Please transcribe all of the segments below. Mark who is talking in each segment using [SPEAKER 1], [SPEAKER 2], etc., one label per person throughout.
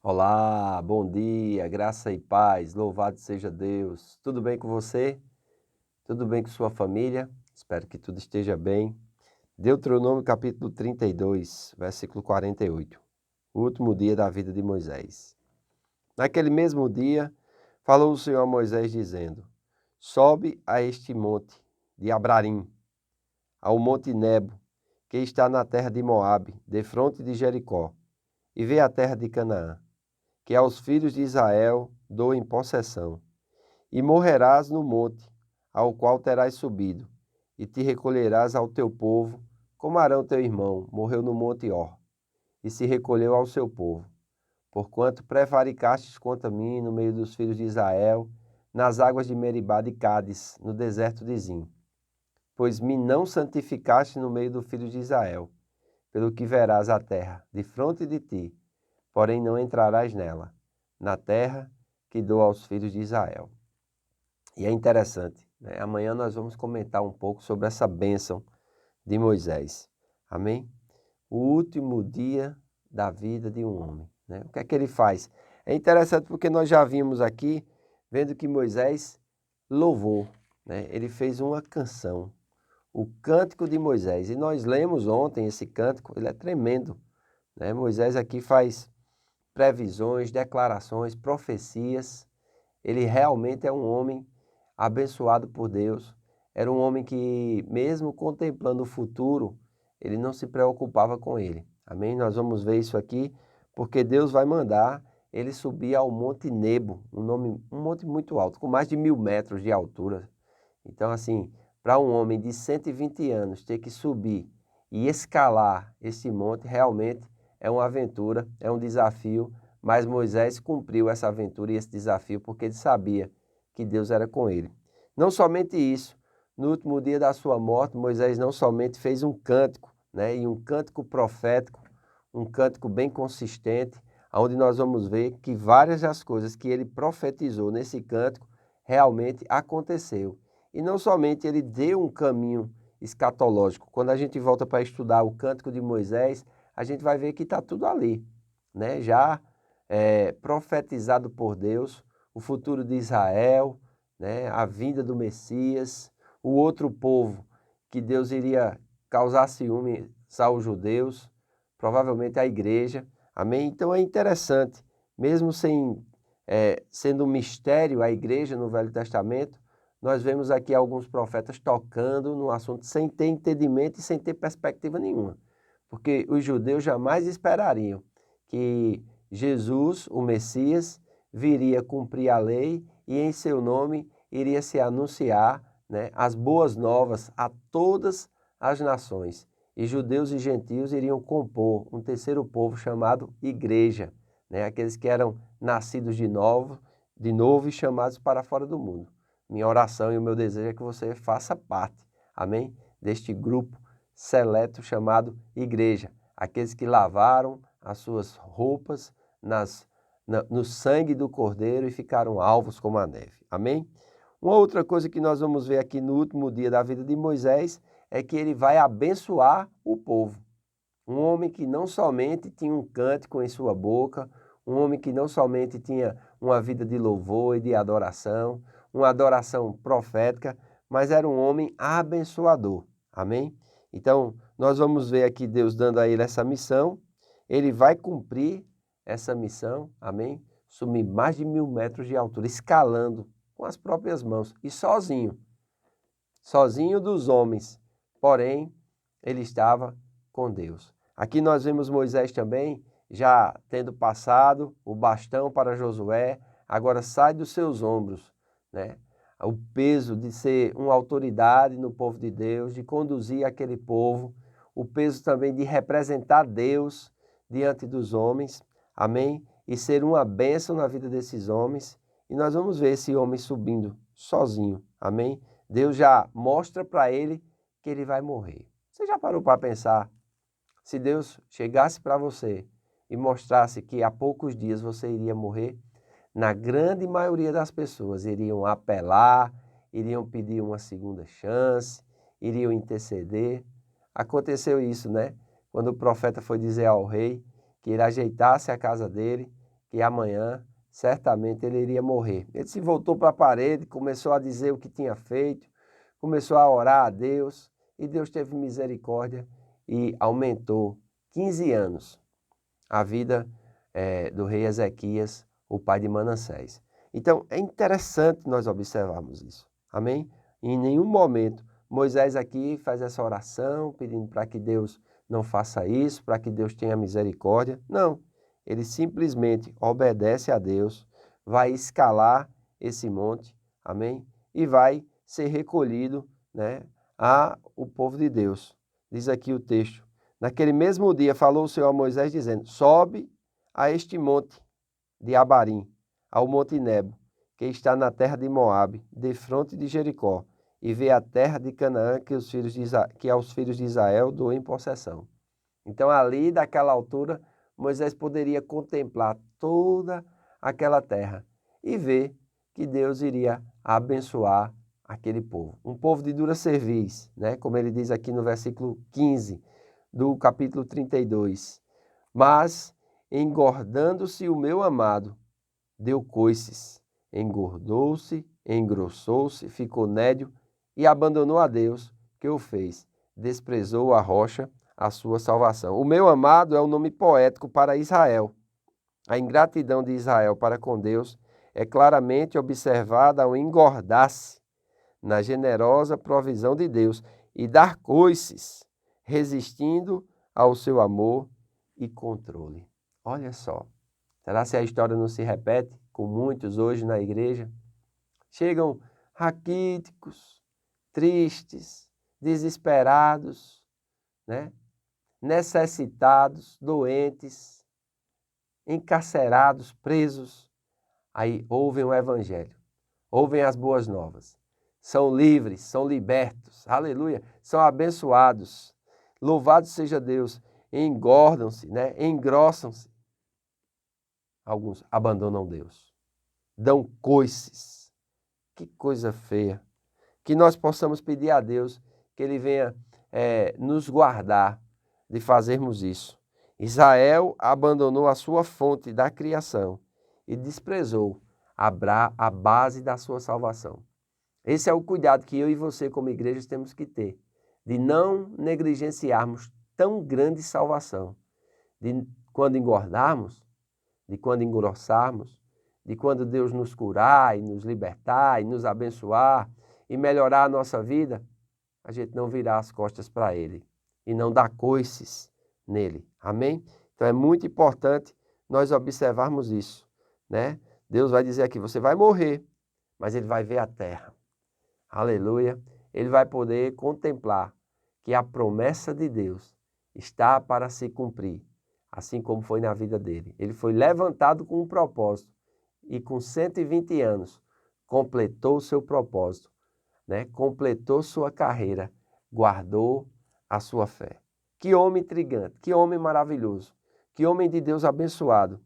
[SPEAKER 1] Olá, bom dia, graça e paz, louvado seja Deus. Tudo bem com você? Tudo bem com sua família? Espero que tudo esteja bem. Deuteronômio capítulo 32, versículo 48. O último dia da vida de Moisés. Naquele mesmo dia, falou o Senhor a Moisés dizendo: Sobe a este monte de Abrarim, ao monte Nebo, que está na terra de Moabe, defronte de Jericó, e vê a terra de Canaã, que aos filhos de Israel dou em possessão. E morrerás no monte, ao qual terás subido, e te recolherás ao teu povo, como Arão teu irmão morreu no monte Hor, e se recolheu ao seu povo. Porquanto prevaricastes contra mim no meio dos filhos de Israel, nas águas de Meribá de Cádiz, no deserto de Zim. Pois me não santificaste no meio dos filhos de Israel, pelo que verás a terra defronte de ti, porém não entrarás nela, na terra que dou aos filhos de Israel. E é interessante, né? Amanhã nós vamos comentar um pouco sobre essa bênção de Moisés. Amém? O último dia da vida de um homem, né? O que é que ele faz? É interessante porque nós já vimos aqui, vendo que Moisés louvou, né? Ele fez uma canção, o Cântico de Moisés. E nós lemos ontem esse cântico, ele é tremendo, né? Moisés aqui faz previsões, declarações, profecias. Ele realmente é um homem abençoado por Deus. Era um homem que, mesmo contemplando o futuro, ele não se preocupava com ele. Amém? Nós vamos ver isso aqui, porque Deus vai mandar ele subir ao Monte Nebo, um monte muito alto, com mais de 1.000 metros de altura. Então, assim, para um homem de 120 anos ter que subir e escalar esse monte, realmente é uma aventura, é um desafio, mas Moisés cumpriu essa aventura e esse desafio porque ele sabia que Deus era com ele. Não somente isso, no último dia da sua morte, Moisés não somente fez um cântico, né, e um cântico profético, um cântico bem consistente, onde nós vamos ver que várias das coisas que ele profetizou nesse cântico realmente aconteceu. E não somente ele deu um caminho escatológico. Quando a gente volta para estudar o Cântico de Moisés, a gente vai ver que está tudo ali, né? Já profetizado por Deus, o futuro de Israel, né? A vinda do Messias, o outro povo que Deus iria causar ciúme aos judeus, provavelmente a igreja, amém? Então é interessante, mesmo sendo um mistério a igreja no Velho Testamento, nós vemos aqui alguns profetas tocando no assunto sem ter entendimento e sem ter perspectiva nenhuma. Porque os judeus jamais esperariam que Jesus, o Messias, viria cumprir a lei e em seu nome iria se anunciar, né, as boas novas a todas as nações. E judeus e gentios iriam compor um terceiro povo chamado igreja, né, aqueles que eram nascidos de novo e chamados para fora do mundo. Minha oração e o meu desejo é que você faça parte, amém? Deste grupo seleto chamado igreja. Aqueles que lavaram as suas roupas no sangue do Cordeiro e ficaram alvos como a neve. Amém? Uma outra coisa que nós vamos ver aqui no último dia da vida de Moisés é que ele vai abençoar o povo. Um homem que não somente tinha um cântico em sua boca, um homem que não somente tinha uma vida de louvor e de adoração, uma adoração profética, mas era um homem abençoador. Amém? Então, nós vamos ver aqui Deus dando a ele essa missão. Ele vai cumprir essa missão, amém? Subir mais de 1.000 metros de altura, escalando com as próprias mãos e sozinho dos homens. Porém, ele estava com Deus. Aqui nós vemos Moisés também, já tendo passado o bastão para Josué, agora sai dos seus ombros, né? O peso de ser uma autoridade no povo de Deus, de conduzir aquele povo, o peso também de representar Deus diante dos homens, amém? E ser uma bênção na vida desses homens. E nós vamos ver esse homem subindo sozinho, amém? Deus já mostra para ele que ele vai morrer. Você já parou para pensar? Se Deus chegasse para você e mostrasse que há poucos dias você iria morrer, na grande maioria das pessoas iriam apelar, iriam pedir uma segunda chance, iriam interceder. Aconteceu isso, né? Quando o profeta foi dizer ao rei que ele ajeitasse a casa dele, que amanhã certamente ele iria morrer. Ele se voltou para a parede, começou a dizer o que tinha feito, começou a orar a Deus, e Deus teve misericórdia e aumentou 15 anos a vida do rei Ezequias, o pai de Manassés. Então, é interessante nós observarmos isso. Amém? Em nenhum momento, Moisés aqui faz essa oração, pedindo para que Deus não faça isso, para que Deus tenha misericórdia. Não. Ele simplesmente obedece a Deus, vai escalar esse monte, amém? E vai ser recolhido, né, o povo de Deus. Diz aqui o texto. Naquele mesmo dia falou o Senhor a Moisés dizendo, sobe a este monte de Abarim, ao monte Nebo, que está na terra de Moabe, defronte de Jericó, e vê a terra de Canaã que aos filhos de Israel dou em possessão. Então ali, daquela altura, Moisés poderia contemplar toda aquela terra e ver que Deus iria abençoar aquele povo. Um povo de dura cerviz, né? Como ele diz aqui no versículo 15 do capítulo 32. Mas, engordando-se o meu amado, deu coices, engordou-se, engrossou-se, ficou nédio e abandonou a Deus que o fez. Desprezou a rocha, a sua salvação. O meu amado é o nome poético para Israel. A ingratidão de Israel para com Deus é claramente observada ao engordar-se na generosa provisão de Deus e dar coices, resistindo ao seu amor e controle. Olha só, será se a história não se repete com muitos hoje na igreja? Chegam raquíticos, tristes, desesperados, né? Necessitados, doentes, encarcerados, presos. Aí ouvem o evangelho, ouvem as boas novas. São livres, são libertos, aleluia, são abençoados. Louvado seja Deus, engordam-se, né? Engrossam-se. Alguns abandonam Deus, dão coices. Que coisa feia. Que nós possamos pedir a Deus que Ele venha nos guardar de fazermos isso. Israel abandonou a sua fonte da criação e desprezou a base da sua salvação. Esse é o cuidado que eu e você como igreja temos que ter, de não negligenciarmos tão grande salvação, de quando engordarmos, de quando engrossarmos, de quando Deus nos curar e nos libertar e nos abençoar e melhorar a nossa vida, a gente não virar as costas para Ele e não dar coices nele. Amém? Então é muito importante nós observarmos isso, né? Deus vai dizer aqui, você vai morrer, mas Ele vai ver a terra. Aleluia. Ele vai poder contemplar que a promessa de Deus está para se cumprir, assim como foi na vida dele. Ele foi levantado com um propósito e com 120 anos completou o seu propósito, né? Completou sua carreira, guardou a sua fé. Que homem intrigante, que homem maravilhoso, que homem de Deus abençoado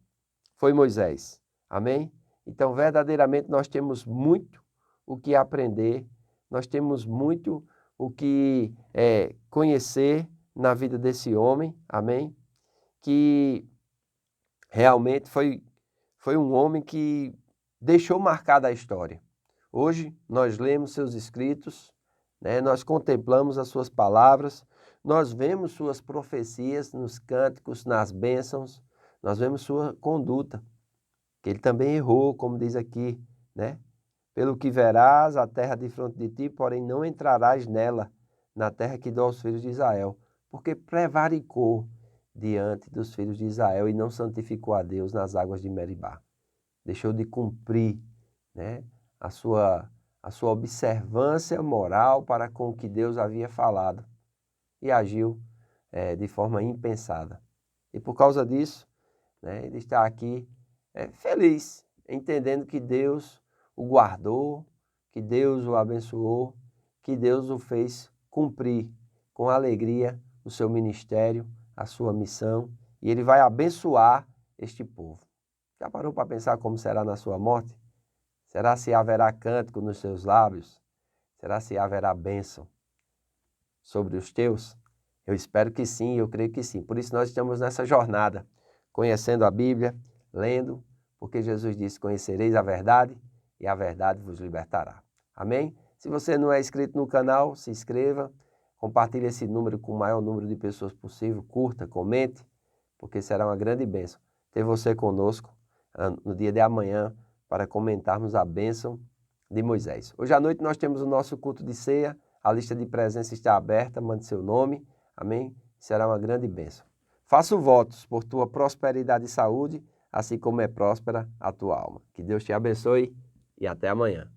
[SPEAKER 1] foi Moisés. Amém? Então, verdadeiramente, nós temos muito o que aprender, nós temos muito o que conhecer na vida desse homem, amém? Que realmente foi um homem que deixou marcada a história. Hoje nós lemos seus escritos, né? Nós contemplamos as suas palavras, nós vemos suas profecias nos cânticos, nas bênçãos, nós vemos sua conduta, que ele também errou, como diz aqui, né? Pelo que verás a terra de fronte de ti, porém não entrarás nela, na terra que dou aos filhos de Israel, porque prevaricou diante dos filhos de Israel e não santificou a Deus nas águas de Meribá. Deixou de cumprir, né, a sua observância moral para com o que Deus havia falado e agiu de forma impensada. E por causa disso, né, ele está aqui feliz, entendendo que Deus o guardou, que Deus o abençoou, que Deus o fez cumprir com alegria o seu ministério, a sua missão, e ele vai abençoar este povo. Já parou para pensar como será na sua morte? Será se haverá cântico nos seus lábios? Será se haverá bênção sobre os teus? Eu espero que sim, eu creio que sim. Por isso nós estamos nessa jornada, conhecendo a Bíblia, lendo, porque Jesus disse: conhecereis a verdade e a verdade vos libertará. Amém? Se você não é inscrito no canal, se inscreva, compartilhe esse número com o maior número de pessoas possível, curta, comente, porque será uma grande bênção ter você conosco no dia de amanhã para comentarmos a bênção de Moisés. Hoje à noite nós temos o nosso culto de ceia, a lista de presença está aberta, mande seu nome, amém? Será uma grande bênção. Faço votos por tua prosperidade e saúde, assim como é próspera a tua alma. Que Deus te abençoe e até amanhã.